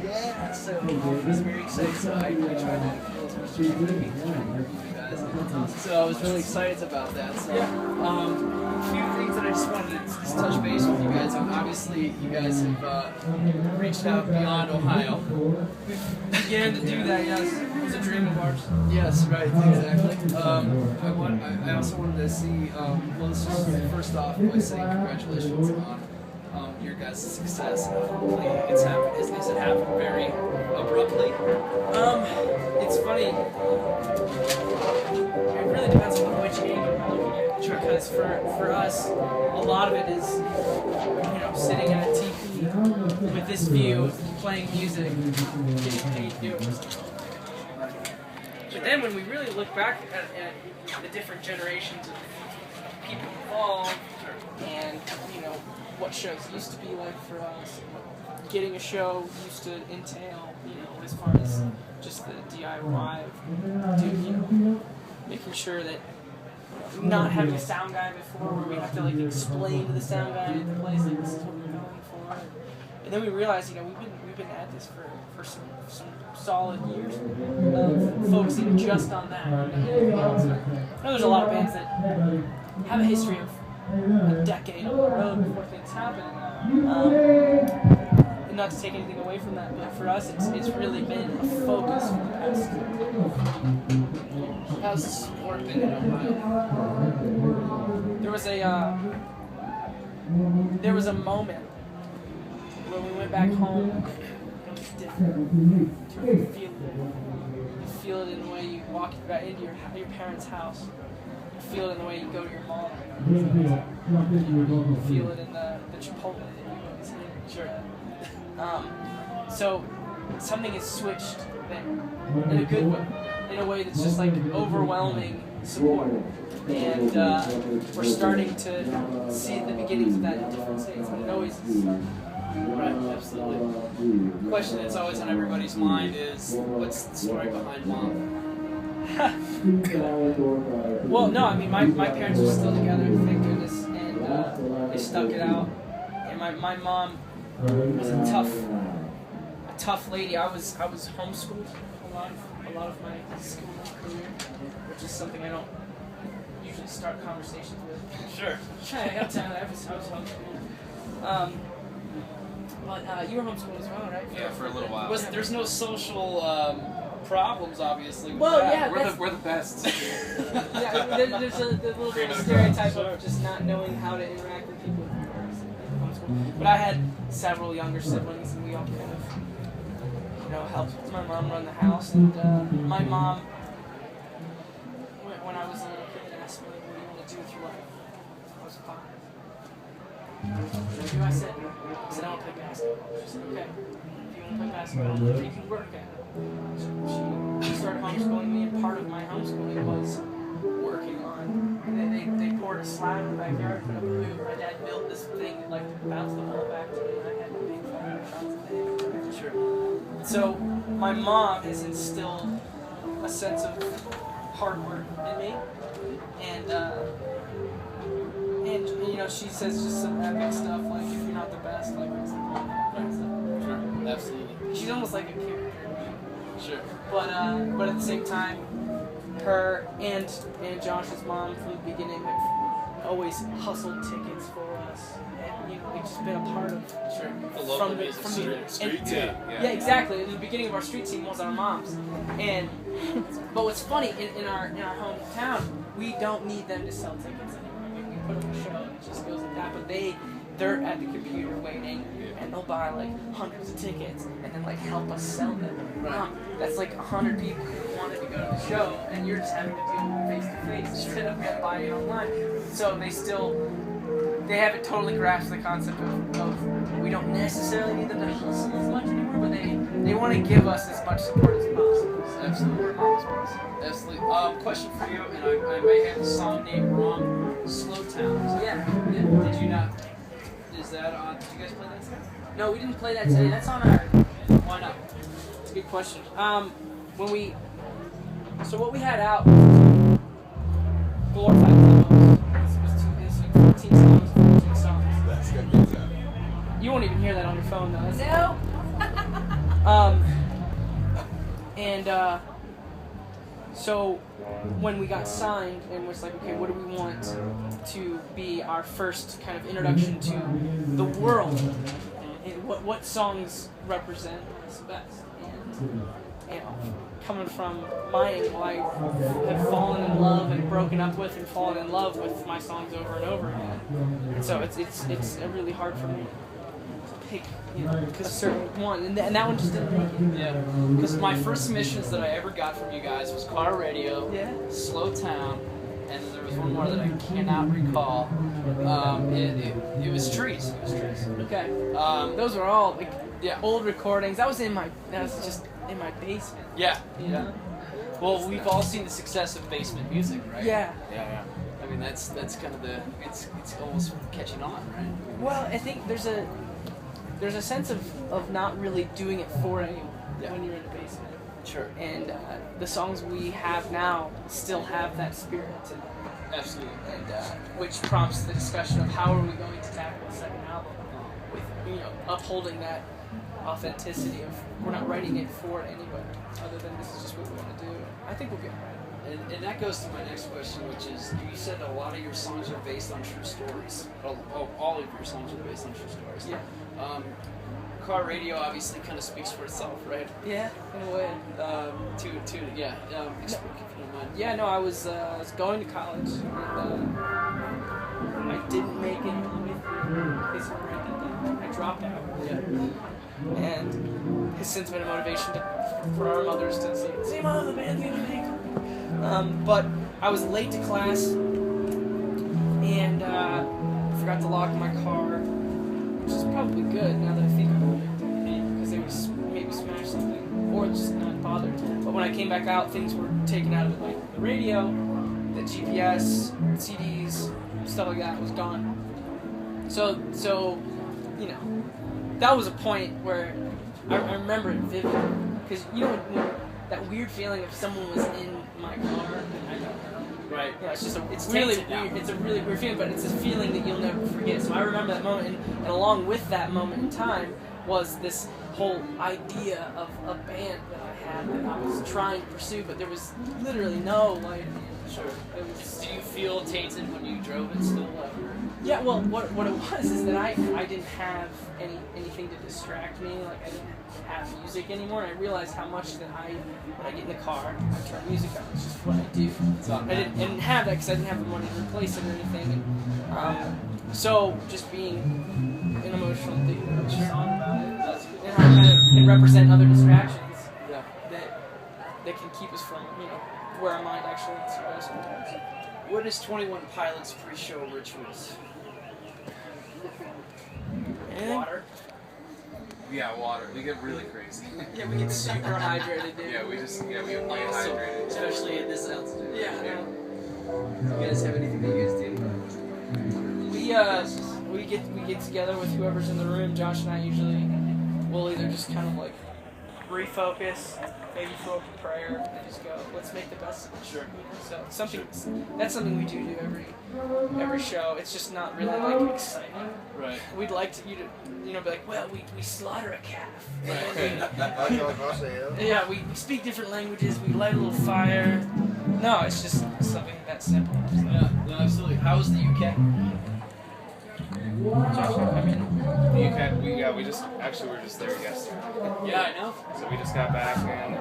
Yeah, so I was very excited. So I tried to feel as much as I could to interview you guys. So I was really excited about that. So a few things that I just wanted to just touch base with you guys on. Obviously, you guys have reached out beyond Ohio. We began to do that, yes. It was a dream of ours. Yes, right, exactly. I also wanted to see, well, let's just first off by saying congratulations on your guys' success. Hopefully it's happened. Has it happened very abruptly? It's funny. It really depends on which angle you're looking at. Sure. Because for us, a lot of it is, sitting at a TV with this view, playing music, getting paid to do it. But then when we really look back at the different generations of people involved, and what shows used to be like for us, getting a show used to entail, as far as just the DIY of making sure that not having a sound guy before, where we have to explain to the sound guy at the place this is what we're going for, and then we realized we've been at this for some solid years of focusing just on that. I know there's a lot of bands that have a history of a decade on the road before things happen. And not to take anything away from that, but for us, it's really been a focus for the past. How's the support been in Ohio? There was a moment where we went back home. It was different. You feel it in the way you walk right into your parents' house. You feel it in the way you go to your mom. You feel it in the Chipotle that you always hit. Sure. So something has switched there in a good way, in a way that's just overwhelming support. And we're starting to see the beginnings of that in different states, but it always is. Right, absolutely. The question that's always on everybody's mind is, what's the story behind Mom? Well, no, I mean, my parents are still together, thank goodness, and they stuck it out. And my mom was a tough lady. I was homeschooled a lot of my school career, which is something I don't usually start conversations with. Sure. I was homeschooled. But you were homeschooled as well, right? Yeah, for a little while. There's no social problems, obviously. Well, yeah, we're the best. Yeah, there's a little bit of a stereotype of just not knowing how to interact with people. But I had several younger siblings, and we all kind of, helped my mom run the house. And my mom, when I was a little kid, asked me, "What do you want to do with your life?" I was 5. I said, I want to play basketball. She said, "Okay, if you want to play basketball, you can work at it." She started homeschooling me, and part of my homeschooling was working on. And they poured a slab in the backyard, put up a hoop. My dad built this thing that bounced the ball back to me, and I had to make 500 shots a day. Sure. So my mom has instilled a sense of hard work in me, and she says just some epic stuff like, if you're not the best, what's the point? Sure, absolutely. She's almost like a character. Sure. But at the same time, her and Josh's mom from the beginning have always hustled tickets for us, and they've just been a part of. Sure. The local music street team. Yeah, exactly. The beginning of our street team was our moms, but what's funny in our hometown, we don't need them to sell tickets anymore. We put up a show and it just goes like that. But they're at the computer waiting, and they'll buy hundreds of tickets and then help us sell them. Right. That's 100 people who wanted to go to the show, and you're just having to deal face to face instead of buying it online. So they haven't totally grasped the concept of we don't necessarily need them to hustle as much anymore, but they want to give us as much support as possible. Absolutely. Absolutely. Question for you, and I may have the song name wrong. Slow Town. Yeah. Did you not? Is that on? Did you guys play that today? No, we didn't play that today. That's on our. Why not? It's a good question. What we had out, glorified demos. It was 14 songs, 14 songs. That's good. You won't even hear that on your phone though. No. So when we got signed and was like, okay, what do we want to be our first kind of introduction to the world? And what songs represent us best? And coming from my angle, I have fallen in love and broken up with and fallen in love with my songs over and over again. And so it's really hard for me to pick, a certain one, and that one just didn't make it. Yeah, because my first submissions that I ever got from you guys was Car Radio, Slow Town, and there was one more that I cannot recall. It was Trees. It was Trees. Okay. Those were all old recordings. That was just in my basement. Yeah. Well, we've all seen the success of basement music, right? Yeah. I mean, that's kind of it's almost catching on, right? Well, I think there's a sense of not really doing it for anyone when you're in the basement. Sure. And the songs we have now still have that spirit to them. Absolutely. And which prompts the discussion of how are we going to tackle the second album with upholding that authenticity of we're not writing it for anybody other than this is just what we want to do. I think we'll be alright. And that goes to my next question, which is, you said a lot of your songs are based on true stories. All of your songs are based on true stories. Yeah. Car Radio obviously kind of speaks for itself, right? Yeah, in a way. Explain if you don't mind. Yeah, no, I was going to college, and I didn't make it all the way through his degree. I dropped out. Yeah. And has since been a motivation for our mothers to say, Mom, the band's gonna make it. But I was late to class, and forgot to lock my car, which is probably good now that I think about it, because they would maybe smash something, or just not bothered. But when I came back out, things were taken out of it, like the radio, the GPS, CDs, stuff like that was gone. So that was a point where I remember it vividly, because that weird feeling if someone was in my car and I don't know. Right. Yeah, it's really weird. It's a really weird feeling, but it's a feeling that you'll never forget. So I remember that moment, and along with that moment in time was this whole idea of a band that I had that I was trying to pursue, but there was literally no idea. Sure. Do you feel tainted when you drove it still? Yeah, well, what it was is that I didn't have anything to distract me. Like, I didn't have music anymore, and I realized how much that when I get in the car, I turn music on. It's just what I do. I didn't have that because I didn't have the money to replace it or anything. And, so just being an emotional song about it, and how it can represent other distractions that can keep us from where our mind actually wants to go sometimes. What is 21 Pilots' pre-show rituals? Water. Yeah, water. We get really crazy. Yeah, we get super hydrated, dude. Yeah, we get hydrated. Especially at this altitude. Yeah. You guys have anything that you guys do? We get together with whoever's in the room. Josh and I usually will either just kind of like refocus, maybe throw up a prayer, and just go, let's make the best of it. Sure. So that's something we do every show. It's just not really like exciting. Right. We'd like you to be like, well, we slaughter a calf. Right. Yeah, we speak different languages. We light a little fire. No, it's just something that simple. Yeah, no, absolutely. How was the UK? I mean, The UK, we were just there yesterday. Yeah, I know. So we just got back and